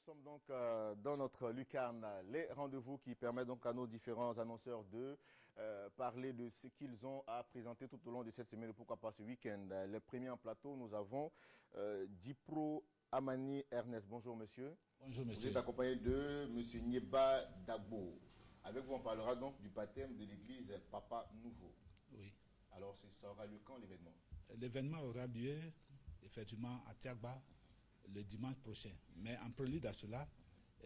sommes donc dans notre lucarne, les rendez-vous qui permettent donc à nos différents annonceurs de parler de ce qu'ils ont à présenter tout au long de cette semaine et pourquoi pas ce week-end. Les premiers en plateau, nous avons Dipro Amani Ernest. Bonjour monsieur. Bonjour monsieur. Vous êtes accompagné de monsieur Nieba Dagbo. Avec vous, on parlera donc du baptême de l'église Papa Nouveau. Oui. Alors, ça aura lieu quand l'événement? L'événement aura lieu effectivement à Tiagba le dimanche prochain. Mais en prélude à cela,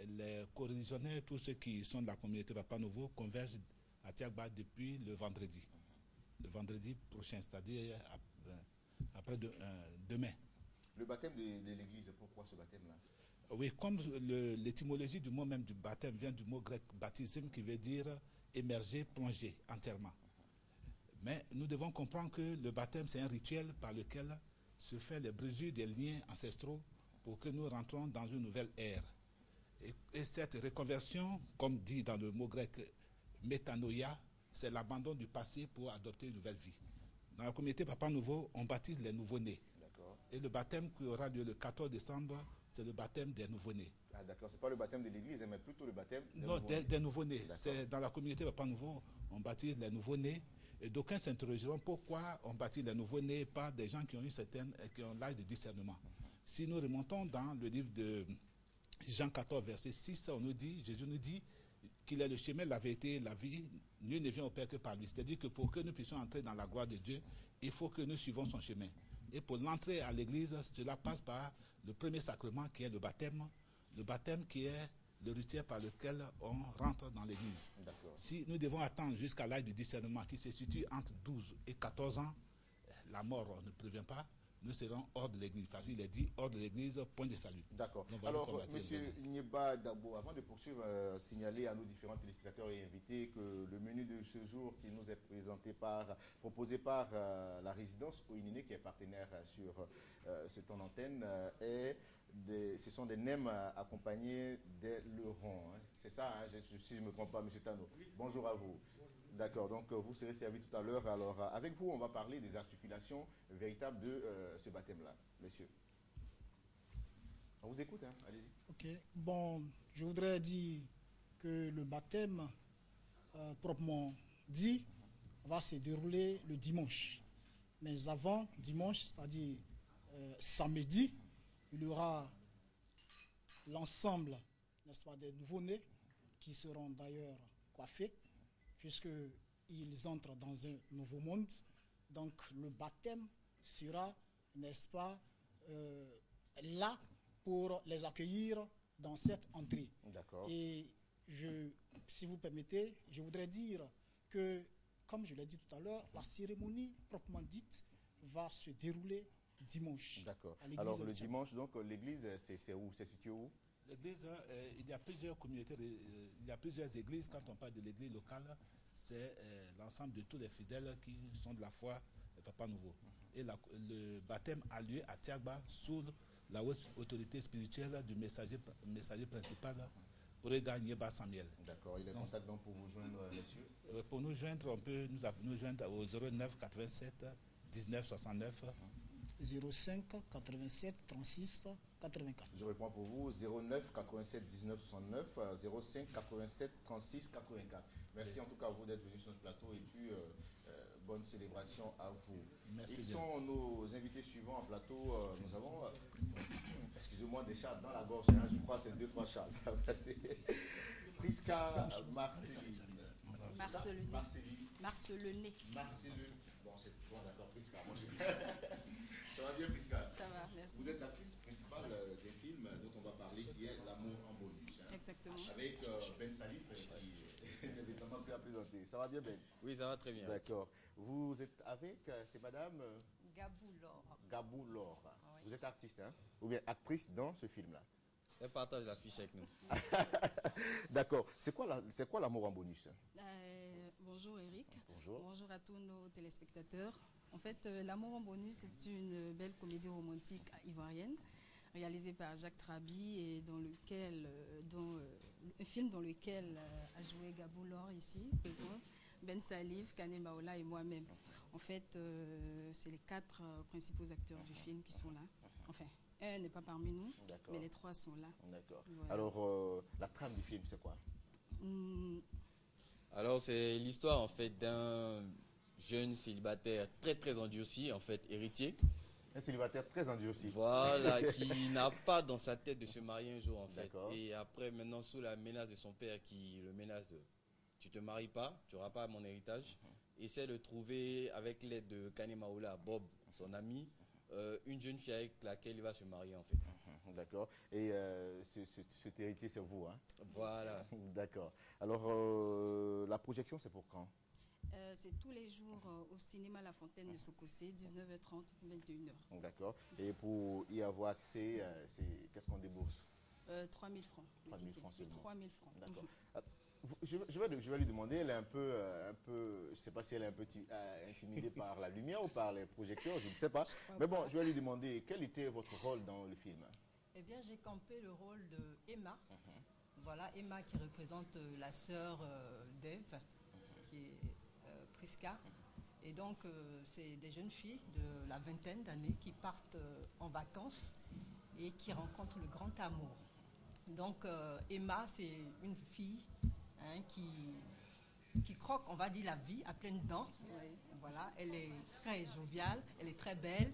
les co-religionnaires, tous ceux qui sont de la communauté Papa Nouveau, convergent à Tiagba depuis le vendredi. Le vendredi prochain, c'est-à-dire après demain. Le baptême de l'église, pourquoi ce baptême-là? Oui, comme l'étymologie du mot même du baptême vient du mot grec baptisme qui veut dire émerger, plonger, entièrement. Mais nous devons comprendre que le baptême, c'est un rituel par lequel se fait les brisures des liens ancestraux pour que nous rentrons dans une nouvelle ère. Et cette reconversion, comme dit dans le mot grec métanoïa, c'est l'abandon du passé pour adopter une nouvelle vie. Dans la communauté Papa Nouveau, on baptise les nouveau-nés. Et le baptême qui aura lieu le 14 décembre, c'est le baptême des nouveau-nés. Ah d'accord, ce n'est pas le baptême de l'église, mais plutôt le baptême des nouveau-nés. Non, des nouveau-nés. C'est dans la communauté Papa Nouveau, on baptise les nouveau-nés. Et d'aucuns s'interrogeront pourquoi on baptise les nouveau-nés par des gens qui ont l'âge de discernement. Si nous remontons dans le livre de Jean 14, verset 6, Jésus nous dit qu'il est le chemin, la vérité et la vie. Nul ne vient au Père que par lui. C'est-à-dire que pour que nous puissions entrer dans la gloire de Dieu, il faut que nous suivons son chemin. Et pour l'entrée à l'église, cela passe par le premier sacrement qui est le baptême qui est le rituel par lequel on rentre dans l'église. Si nous devons attendre jusqu'à l'âge du discernement qui se situe entre 12 et 14 ans, la mort ne prévient pas, nous serons hors de l'église. Parce qu'il est dit hors de l'église, point de salut. D'accord. Alors, monsieur Nieba Dagbo, avant de poursuivre, signaler à nos différents téléspectateurs et invités que le menu de ce jour qui nous est proposé par la résidence Oinine, qui est partenaire sur ce temps d'antenne, ce sont des nems accompagnés des leurons. Hein. C'est ça, hein, si je ne me trompe pas, monsieur Tano. Oui, bonjour à vous. D'accord, donc vous serez servi tout à l'heure. Alors, avec vous, on va parler des articulations véritables de ce baptême-là, monsieur. On vous écoute, hein. Allez-y. Ok, bon, je voudrais dire que le baptême, proprement dit, va se dérouler le dimanche. Mais avant dimanche, c'est-à-dire samedi, il y aura l'ensemble, n'est-ce pas, des nouveau-nés qui seront d'ailleurs coiffés, puisqu'ils entrent dans un nouveau monde. Donc le baptême sera, n'est-ce pas, là pour les accueillir dans cette entrée. Et si vous permettez, je voudrais dire que, comme je l'ai dit tout à l'heure, la cérémonie proprement dite va se dérouler dimanche. D'accord. Alors le dimanche, donc l'église, c'est où? C'est situé où? L'église, il y a plusieurs communautés, il y a plusieurs églises. Quand on parle de l'église locale, c'est l'ensemble de tous les fidèles qui sont de la foi Papa Nouveau. Et le baptême a lieu à Tiagba sous la haute autorité spirituelle du messager principal, Orega Nieba Samuel. D'accord. Il est contact donc pour vous joindre, messieurs? Pour nous joindre, on peut nous joindre au 09 87 19 69. 05 87 36 84. Je reprends pour vous 09 87 19 69 05 87 36 84. Merci en tout cas à vous d'être venus sur notre plateau et puis bonne célébration à vous. Merci. Ils sont nos invités suivants en plateau. Nous avons, excusez-moi, des chats dans la gorge. Hein, je crois que c'est 2-3 chats. Ça va passer. Prisca Marceline. Marcellené. Bon, c'est bon, d'accord, Prisca. Ça va bien, Prisca? Ça va, merci. Vous êtes l'actrice principale des films dont on va parler, qui est L'amour en bonus. Hein, exactement. Avec Ben Salif, qui n'est évidemment plus à présenter. Ça va bien, Ben? Oui, ça va très bien. D'accord. Vous êtes avec, c'est madame Gabou Laure. Gabou Laure. Oui. Vous êtes artiste, hein? Ou bien actrice dans ce film-là? Elle partage l'affiche avec nous. D'accord. C'est quoi l'amour en bonus? Bonjour Eric. Bonjour. Bonjour à tous nos téléspectateurs. En fait, L'amour en bonus est une belle comédie romantique ivoirienne réalisée par Jacques Trabi et un film dans lequel a joué Gabou Laure ici, présent, Ben Salif, Kane Maola et moi-même. En fait, c'est les 4 principaux acteurs du film qui sont là. Enfin, Un n'est pas parmi nous, D'accord. mais les trois sont là. D'accord. Voilà. Alors, la trame du film, c'est quoi? Alors, c'est l'histoire en fait d'un jeune célibataire très endurci, en fait héritier. Un célibataire très endurci. Voilà, qui n'a pas dans sa tête de se marier un jour en fait. D'accord. Et après, maintenant, sous la menace de son père qui le menace de tu te maries pas, tu n'auras pas mon héritage, essaie de trouver avec l'aide de Kanemaola, Bob, son ami, une jeune fille avec laquelle il va se marier en fait. D'accord. Et cet héritier, c'est vous, hein? Voilà. D'accord. Alors, la projection, c'est pour quand? C'est tous les jours au cinéma La Fontaine de Sokosé, 19h30, 21h. D'accord. Et pour y avoir accès, qu'est-ce qu'on débourse? 3 000 francs. 3 000 francs seulement. 3 000 francs. D'accord. Je vais lui demander, elle est un peu, je ne sais pas si elle est un peu intimidée par la lumière ou par les projecteurs, je ne sais pas. Mais bon, je vais lui demander, quel était votre rôle dans le film? Eh bien, j'ai campé le rôle de Emma. Voilà, Emma qui représente la sœur d'Ève, qui est Priska. Et donc, c'est des jeunes filles de la vingtaine d'années qui partent en vacances et qui rencontrent le grand amour. Donc, Emma, c'est une fille qui croque, on va dire, la vie à pleines dents. Oui. Voilà, elle est très joviale, elle est très belle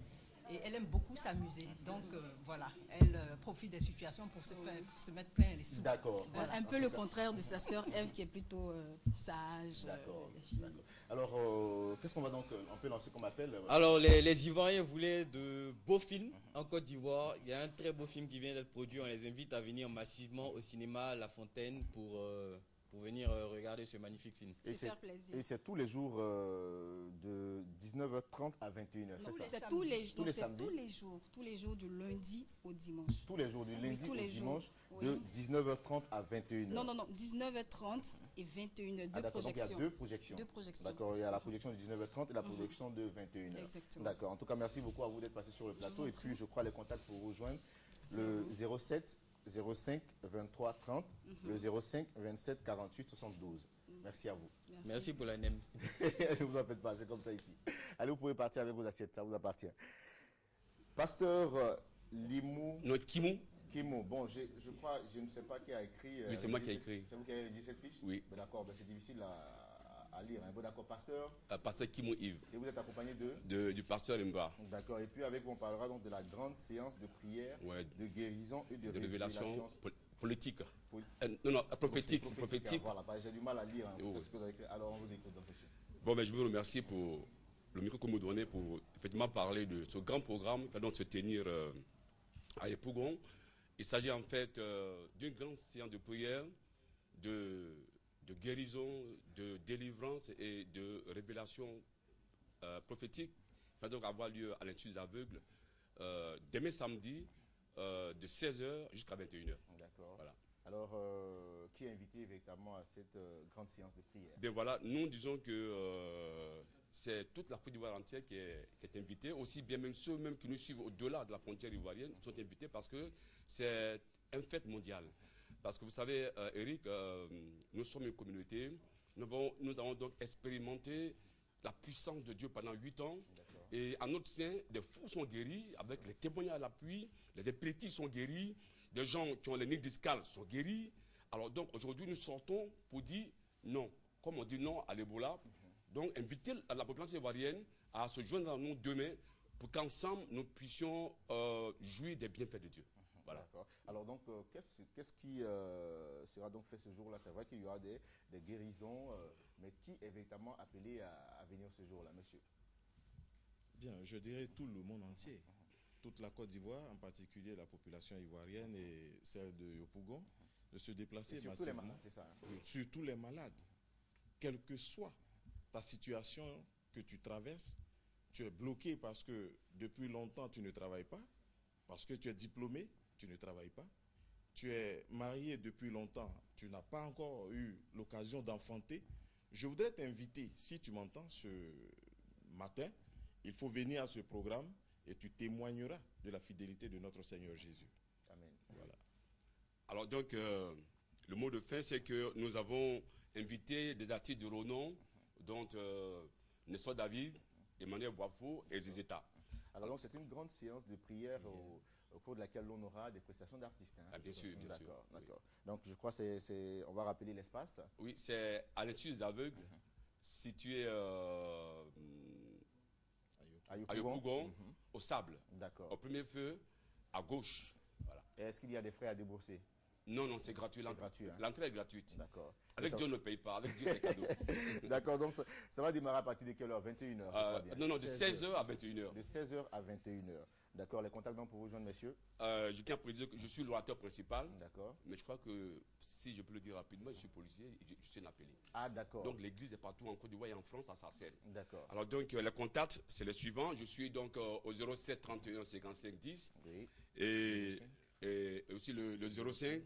et elle aime beaucoup s'amuser. Donc, voilà, elle profite des situations pour se mettre plein les sous. D'accord. Voilà. Un peu le contraire de sa sœur Ève qui est plutôt sage. D'accord. La fille. Alors, qu'est-ce qu'on va donc, on peut lancer comme appel? Alors, les Ivoiriens voulaient de beaux films en Côte d'Ivoire. Il y a un très beau film qui vient d'être produit. On les invite à venir massivement au cinéma La Fontaine pour venir regarder ce magnifique film. Et Super plaisir. Et c'est tous les jours de 19h30 à 21h, c'est ça? C'est tous les samedis? tous les jours du lundi au dimanche. Tous les jours, du lundi tous les au dimanche, jours. de Oui. 19h30 à 21h. Non, 19h30 et 21h, deux D'accord, donc il y a projections. deux projections. Deux projections. D'accord, il y a la projection de 19h30 et la projection de 21h. Exactement. D'accord, en tout cas, merci beaucoup à vous d'être passé sur le plateau. vous en Et puis, je crois les contacts pour vous rejoindre, le 07 05 23 30, le 05 27 48 72. Merci à vous. Merci pour la NEM. Ne vous en faites pas, c'est comme ça ici. Allez, vous pouvez partir avec vos assiettes, ça vous appartient. Pasteur Limou. Non, Kimou. Kimou, bon, je crois, je ne sais pas qui a écrit. Oui, c'est moi qui ai écrit. C'est vous qui avez rédigé cette fiche? Oui. Ben, d'accord, ben, c'est difficile à lire. Hein. Bon, d'accord, pasteur. Pasteur Kimou Yves. Et vous êtes accompagné de Du pasteur Limba. D'accord, et puis avec vous, on parlera donc de la grande séance de prière, Ouais. de guérison et de révélation politique. Poli- Non, prophétique. Voilà, parce que j'ai du mal à lire. Hein, Oh. ce que vous avez écrit. Alors, on vous écoute, donc, monsieur. Bon, ben, je vous remercie pour le micro que vous me donnez pour effectivement parler de ce grand programme qui va donc se tenir à Epougon. Il s'agit en fait d'une grande séance de prière, de guérison, de délivrance et de révélation prophétique qui va donc avoir lieu à l'Institut des aveugles demain samedi de 16h jusqu'à 21h. D'accord. Voilà. Alors, qui est invité véritablement à cette grande séance de prière? Bien voilà, nous disons que c'est toute la Côte d'Ivoire entière qui est invitée, aussi bien même ceux même qui nous suivent au-delà de la frontière ivoirienne sont invités parce que c'est un fait mondial. Parce que vous savez, Eric, nous sommes une communauté, nous avons donc expérimenté la puissance de Dieu pendant 8 ans. Et en notre sein, des fous sont guéris avec les témoignages à l'appui, les épileptiques sont guéris, des gens qui ont les nids discales sont guéris. Alors donc aujourd'hui, nous sortons pour dire non. Comme on dit non à l'Ebola, donc inviter la population ivoirienne à se joindre à nous demain pour qu'ensemble nous puissions jouir des bienfaits de Dieu. Voilà. D'accord. Alors donc, qu'est-ce qui sera donc fait ce jour-là? C'est vrai qu'il y aura des guérisons, mais qui est véritablement appelé à venir ce jour-là, monsieur? Bien, je dirais tout le monde entier. Toute la Côte d'Ivoire, en particulier la population ivoirienne et celle de Yopougon, de se déplacer Et surtout massivement. les malades, c'est ça, hein? Surtout les malades. Quelle que soit ta situation que tu traverses, tu es bloqué parce que depuis longtemps tu ne travailles pas, parce que tu es diplômé, tu ne travailles pas, tu es marié depuis longtemps, tu n'as pas encore eu l'occasion d'enfanter. Je voudrais t'inviter, si tu m'entends ce matin, il faut venir à ce programme et tu témoigneras de la fidélité de notre Seigneur Jésus. Amen. Voilà. Alors donc, le mot de fin, c'est que nous avons invité des artistes de renom, dont Nestor David, Emmanuel Boifo et Zizeta. Alors donc, c'est une grande séance de prière au cours de laquelle l'on aura des prestations d'artistes. Hein. Ah, bien sûr, bien sûr. D'accord, Oui. d'accord. Donc je crois que on va rappeler l'espace. Oui, c'est à l'Institut des aveugles, situé À à Yopougon. Yopougon, au Sable, D'accord. au premier feu, à gauche. Voilà. Et est-ce qu'il y a des frais à débourser? Non, non, c'est gratuit. C'est gratuit, hein. L'entrée est gratuite. D'accord. Avec Dieu, on ne paye pas. Avec Dieu, c'est cadeau. D'accord, donc ça va démarrer à partir de quelle heure? 21h, non, non, de 16h à 21h. De 16h à 21h. D'accord, les contacts donc pour vous joindre, messieurs? Je tiens à préciser que je suis l'orateur principal. D'accord. Mais je crois que, si je peux le dire rapidement, je suis policier et je suis un appelé. Ah, d'accord. Donc l'église est partout en Côte d'Ivoire et en France, à Sarcelles. D'accord. Alors donc, les contacts, c'est les suivants. Je suis donc au 07 31 55 10. Oui. Et aussi le 05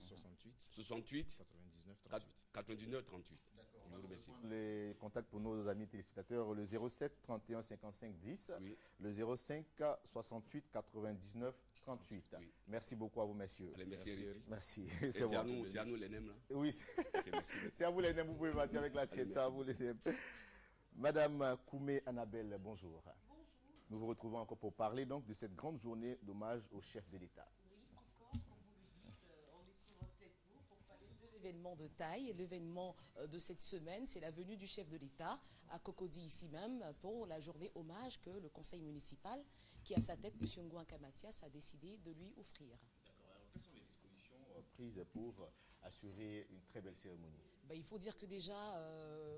68 99 38. 99 38. Je vous remercie. Les contacts pour nos amis téléspectateurs, le 07 31 55 10, Oui. le 05 68 99 38. Oui. Merci beaucoup à vous, messieurs. Allez, merci Eric. Merci. Et c'est à bon. nous les nems là. Oui, Ok, merci. c'est à vous les nems, vous pouvez partir avec l'assiette, c'est à vous les nems. Madame Koumé Annabelle, bonjour. Nous vous retrouvons encore pour parler donc de cette grande journée d'hommage au chef de l'État. Oui, encore, comme vous le dites, on est sur votre plateau pour parler de l'événement de taille. L'événement de cette semaine, c'est la venue du chef de l'État à Cocody, ici même, pour la journée hommage que le conseil municipal, qui a sa tête, M. Ngouanka Mathias, a décidé de lui offrir. D'accord. Alors, quelles sont les dispositions prises pour assurer une très belle cérémonie? Il faut dire que déjà,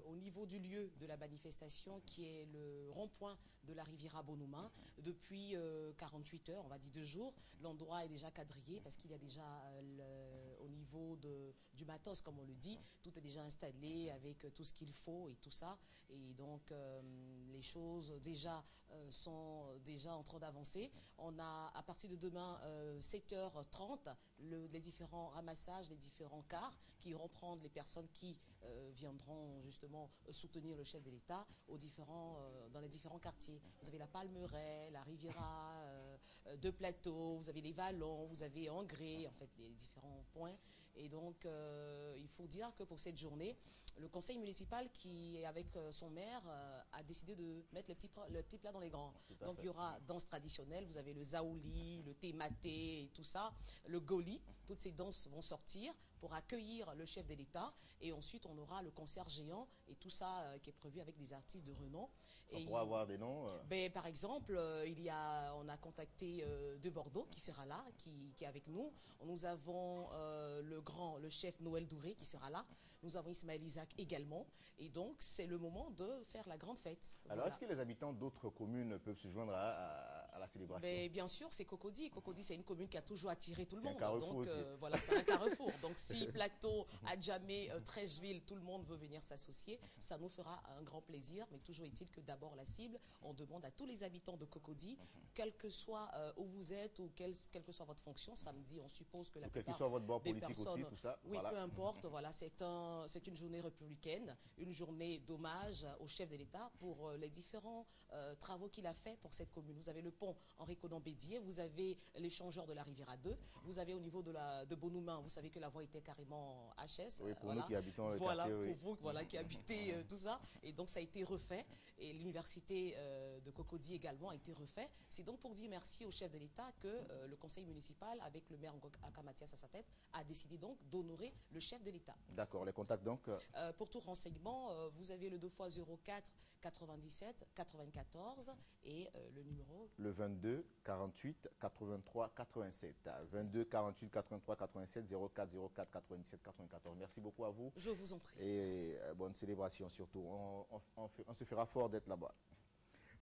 au niveau du lieu de la manifestation, qui est le rond-point de la Riviera Bonoumin, depuis 48 heures, on va dire 2 jours, l'endroit est déjà quadrillé parce qu'il y a déjà, au niveau du matos, comme on le dit, tout est déjà installé avec tout ce qu'il faut et tout ça. Et donc, les choses déjà sont déjà en train d'avancer. On a, à partir de demain, 7h30, les différents ramassages, les différents cars qui iront prendre les personnes qui viendront justement soutenir le chef de l'État dans les différents quartiers. Vous avez la Palmeraie, la Riviera, deux plateaux, vous avez les Vallons, vous avez Angré, en fait, les différents points. Et donc, il faut dire que pour cette journée, le conseil municipal, qui est avec son maire, a décidé de mettre le petit plat dans les grands. Donc, il y aura danse traditionnelle, vous avez le zaouli, le thématé et tout ça, le goli. Toutes ces danses vont sortir pour accueillir le chef de l'État. Et ensuite, on aura le concert géant et tout ça qui est prévu avec des artistes de renom. On pourra avoir des noms Par exemple, on a contacté de Bordeaux qui sera là, qui est avec nous. Nous avons le chef Noël Douré qui sera là. Nous avons Ismaël Isaac également. Et donc, c'est le moment de faire la grande fête. Alors, est-ce que les habitants d'autres communes peuvent se joindre à la célébration? Bien sûr, c'est Cocody. Cocody, c'est une commune qui a toujours attiré tout le monde. C'est un carrefour aussi. Voilà, c'est un carrefour. Donc, si Plateau, Adjamé, Trècheville, tout le monde veut venir s'associer, ça nous fera un grand plaisir. Mais toujours est-il que d'abord, la cible, on demande à tous les habitants de Cocody, quel que soit où vous êtes ou quelle que soit votre fonction, samedi, on suppose que la quel plupart que soit votre bord des politique personnes, aussi, tout ça. oui, voilà. peu importe. Voilà, c'est une journée républicaine, une journée d'hommage au chef de l'État pour les différents travaux qu'il a fait pour cette commune. Vous avez le pont Henri Conan-Bédier, vous avez l'échangeur de la Riviera 2, vous avez au niveau de Bonoumin, vous savez que la voie était carrément HS. Oui, pour nous qui habitons le voilà, quartier, pour vous qui habitez tout ça. Et donc ça a été refait. Et l'université de Cocody également a été refait. C'est donc pour dire merci au chef de l'État que le conseil municipal, avec le maire Ngouanka Mathias à sa tête, a décidé donc d'honorer le chef de l'État. D'accord, les contacts donc pour tout renseignement, vous avez le 2 x 04 97 94 et le numéro le 22 48 83 87. 22 48 83 87 04 04 97 94. Merci beaucoup à vous. Je vous en prie. Et bonne célébration surtout. On se fera fort d'être là-bas.